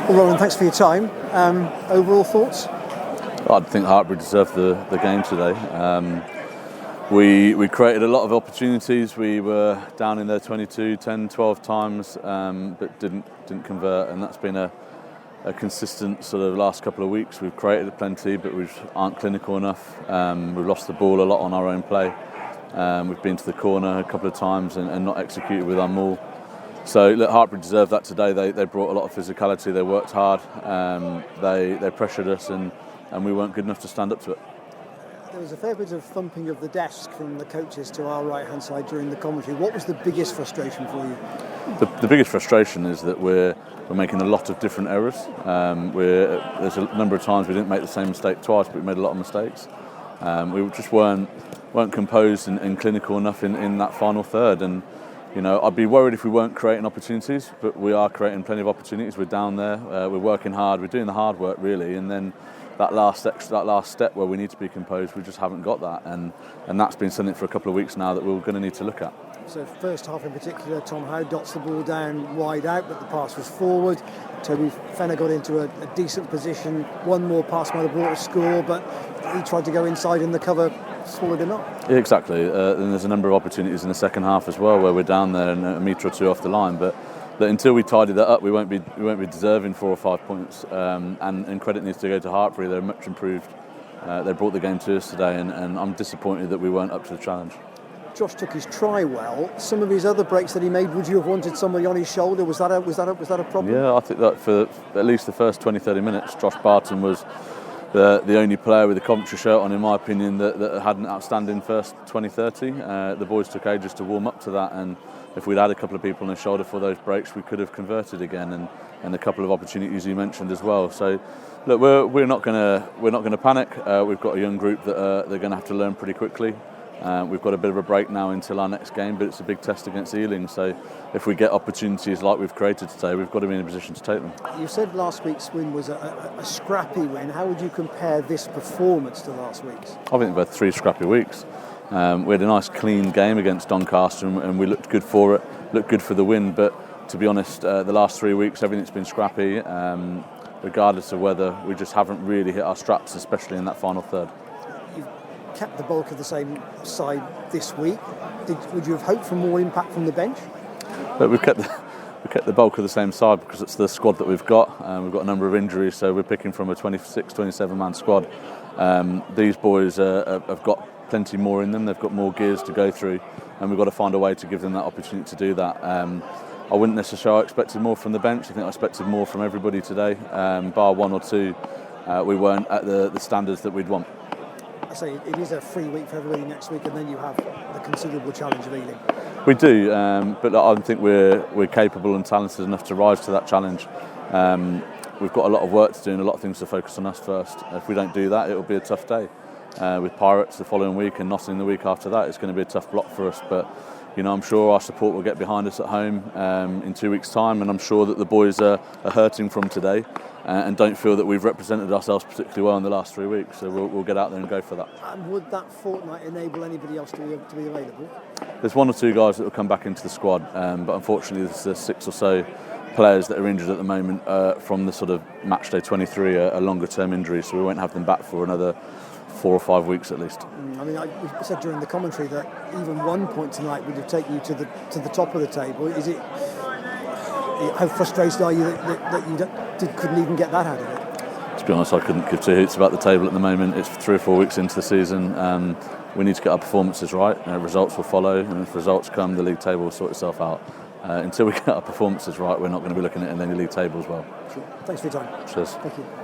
Well, Rowland, thanks for your time. Overall thoughts? I think Hartpury deserved the game today. We created a lot of opportunities. We were down in their 22, 10, 12 times, but didn't convert, and that's been a consistent sort of last couple of weeks. We've created plenty, but we aren't clinical enough. We've lost the ball a lot on our own play. We've been to the corner a couple of times and not executed with our maul. So look, Hartpury deserved that today. They brought a lot of physicality. They worked hard. They pressured us, and we weren't good enough to stand up to it. There was a fair bit of thumping of the desk from the coaches to our right-hand side during the commentary. What was the biggest frustration for you? The biggest frustration is that we're making a lot of different errors. There's a number of times we didn't make the same mistake twice, but we made a lot of mistakes. We just weren't composed and clinical enough in that final third. And you know, I'd be worried if we weren't creating opportunities, but we are creating plenty of opportunities. We're down there, we're working hard, we're doing the hard work really, and then that last step where we need to be composed, we just haven't got that, and that's been something for a couple of weeks now that we're going to need to look at. So first half in particular, Tom Howe dots the ball down wide out, but the pass was forward. Toby Fenner got into a decent position. One more pass might have brought a score, but he tried to go inside and the cover swallowed him up. Yeah, exactly. And there's a number of opportunities in the second half as well where we're down there and a metre or two off the line, but until we tidy that up, we won't be deserving 4 or 5 points. And credit needs to go to Hartpury. They're much improved. They brought the game to us today, and I'm disappointed that we weren't up to the challenge. Josh took his try well. Some of his other breaks that he made, would you have wanted somebody on his shoulder? Was that a problem? Yeah, I think that for at least the first 20-30 minutes, Josh Barton was the only player with a Coventry shirt on, in my opinion, that had an outstanding first 20-30. The boys took ages to warm up to that, and if we'd had a couple of people on his shoulder for those breaks, we could have converted again, and a couple of opportunities you mentioned as well. So, look, we're not going to panic. We've got a young group that they're going to have to learn pretty quickly. We've got a bit of a break now until our next game, but it's a big test against Ealing. So, if we get opportunities like we've created today, we've got to be in a position to take them. You said last week's win was a scrappy win. How would you compare this performance to last week's? I think we've had 3 scrappy weeks. We had a nice clean game against Doncaster and we looked good for it, looked good for the win, but to be honest, the last 3 weeks everything's been scrappy, regardless of whether we just haven't really hit our straps, especially in that final third. You've kept the bulk of the same side this week. Would you have hoped for more impact from the bench? But we've kept the bulk of the same side because it's the squad that we've got. We've got a number of injuries, so we're picking from a 26, 27-man squad. These boys have got plenty more in them. They've got more gears to go through, and we've got to find a way to give them that opportunity to do that. I wouldn't necessarily expect more from the bench. I think I expected more from everybody today. Bar 1 or 2, we weren't at the standards that we'd want. I say it is a free week for everybody next week, and then you have the considerable challenge of Ealing. We do, but I think we're capable and talented enough to rise to that challenge. We've got a lot of work to do and a lot of things to focus on us first. If we don't do that, it'll be a tough day. With Pirates the following week and Nottingham the week after that, it's going to be a tough block for us. But you know, I'm sure our support will get behind us at home in 2 weeks' time, and I'm sure that the boys are hurting from today and don't feel that we've represented ourselves particularly well in the last 3 weeks. So we'll get out there and go for that. And would that fortnight enable anybody else to be available? There's 1 or 2 guys that will come back into the squad, but unfortunately there's 6 or so players that are injured at the moment from the sort of match day 23, a longer term injury, so we won't have them back for another 4 or 5 weeks at least. I mean, we said during the commentary that even 1 point tonight would have taken you to the top of the table. Is it? How frustrated are you that you couldn't even get that out of it? To be honest, I couldn't give 2 hoots about the table at the moment. It's 3 or 4 weeks into the season. We need to get our performances right. Results will follow, and if results come, the league table will sort itself out. Until we get our performances right, we're not going to be looking at it in any league table as well. Sure. Thanks for your time. Cheers. Thank you.